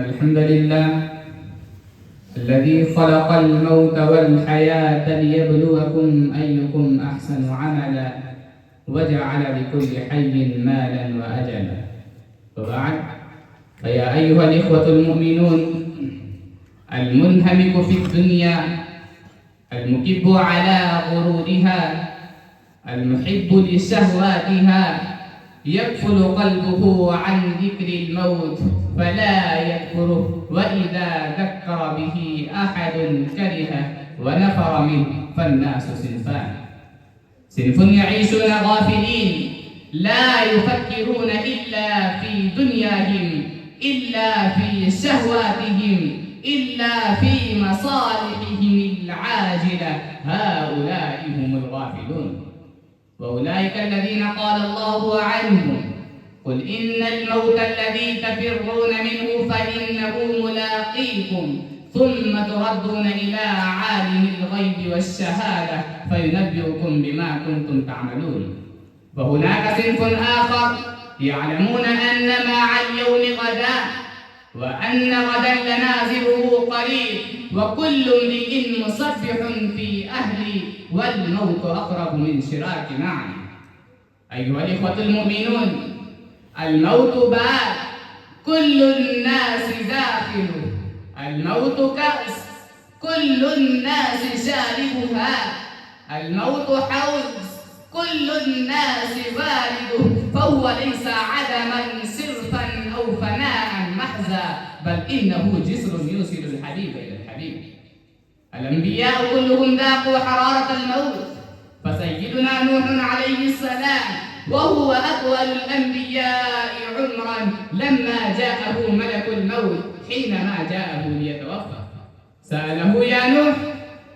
الحمد لله الذي خلق الموت والحياة ليبلوكم أيكم أحسن عملا وجعل لكل حي مالا وأجلا. وبعد، فيا أيها الإخوة المؤمنون، المنهمك في الدنيا، المكب على غرورها، المحب لشهواتها، يغفل قلبه عن ذكر الموت فلا يذكره، وإذا ذكر به أحد كرهه ونفر منه. فالناس صنفان: صنف يعيشون غافلين لا يفكرون إلا في دنياهم، إلا في شهواتهم، إلا في مصالحهم العاجلة. هؤلاء هم الغافلون، وأولئك الذين قال الله عنهم: قل إن الموت الذي تفرون منه فإنه ملاقيكم ثم تردون إلى عالم الغيب والشهادة فينبئكم بما كنتم تعملون. وهناك صنف آخر يعلمون أن مع اليوم غدا، وأن غدا لنازله قريب، وكل امرئ مصبح في أهله، والموت أقرب من شراك نعل. أيها الإخوة المؤمنون، الموت باب كل الناس داخله، الموت كأس كل الناس شاربها، الموت حوض كل الناس وارده، فهو ليس عدما صرفا أو فناء محضا، بل إنه جسر يوصل الحبيب إلى الحبيب. الأنبياء كلهم ذاقوا حرارة الموت، فسيدنا نوح عليه السلام وهو أطول الأنبياء عمرا لما جاءه ملك الموت حينما جاءه ليتوفى سأله: يا نوح،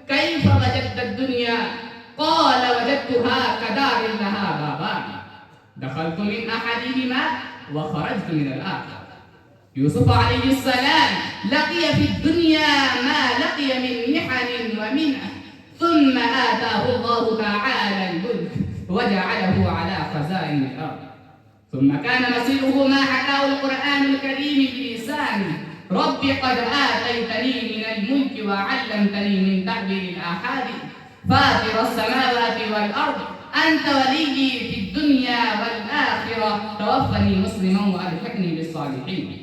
كيف وجدت الدنيا؟ قال: وجدتها كدار لها بابان، دخلت من أحدهما وخرجت من الآخر. يوسف عليه السلام لقي في الدنيا ما لقي من محن ومنح، ثم آتاه الله تعالى الملك وجعله على خزائن الأرض، ثم كان مصيره ما حكاه القرآن الكريم بلسانه: رب قد آتيتني من الملك وعلمتني من تأويل الأحاديث، فاطر السماوات والأرض، أنت وليي في الدنيا والآخرة، توفني مسلما وألحقني بالصالحين.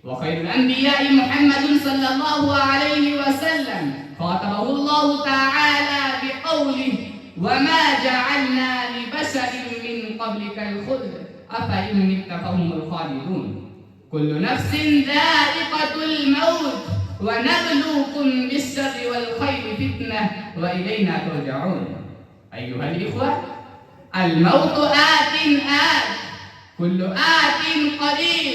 وخير الأنبياء محمد صلى الله عليه وسلم خاطبه الله تعالى بقوله: وما جعلنا لبشر من قبلك الخلد أفإن مت فهم الخالدون، كل نفس ذائقة الموت ونبلوكم بالشر والخير فتنة وإلينا ترجعون. أيها الإخوة، الموت آت، كل آت قريب،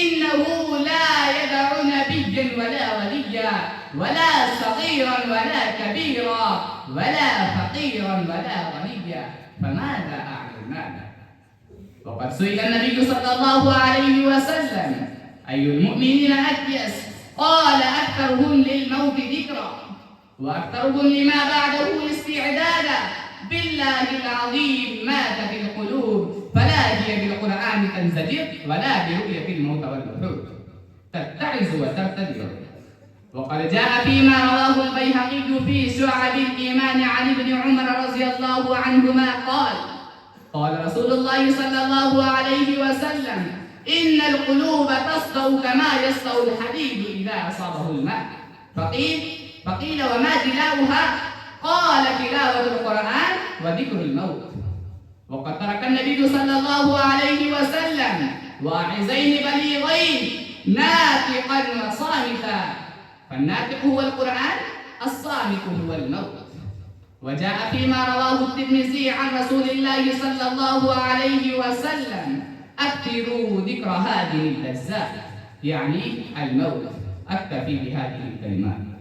إنه لا يدع نبيا ولا وليا ولا صغيرا ولا كبيرا ولا فقيرا ولا غنيا، فماذا أعمل ماذا؟ وقد سئل النبي صلى الله عليه وسلم: أي المؤمنين أكيس؟ قال: أكثرهم للموت ذكرا وأكثرهم لما بعده استعدادا. بالله العظيم ماتت القلوب، فلا هي بالقرآن تنزجر ولا برؤية الموت والوحود تتعظ وترتدع. وقد جاء فيما رواه البيهقي في شعب الإيمان عن ابن عمر رضي الله عنهما قال: قال رسول الله صلى الله عليه وسلم: إن القلوب تصدأ كما يصدأ الحديد إذا أصابه الماء. فقيل: وما تلاوها؟ قال: تلاوة القرآن وذكر الموت. وقد ترك النبي صلى الله عليه وسلم واعظين بليغين ناطقا وصامتا، فالناطق هو القرآن، الصامت هو الموت. وجاء فيما رواه الترمذي عن رسول الله صلى الله عليه وسلم: أكثروا ذكر هذه اللذات، يعني الموت. أكتفي بهذه الكلمات.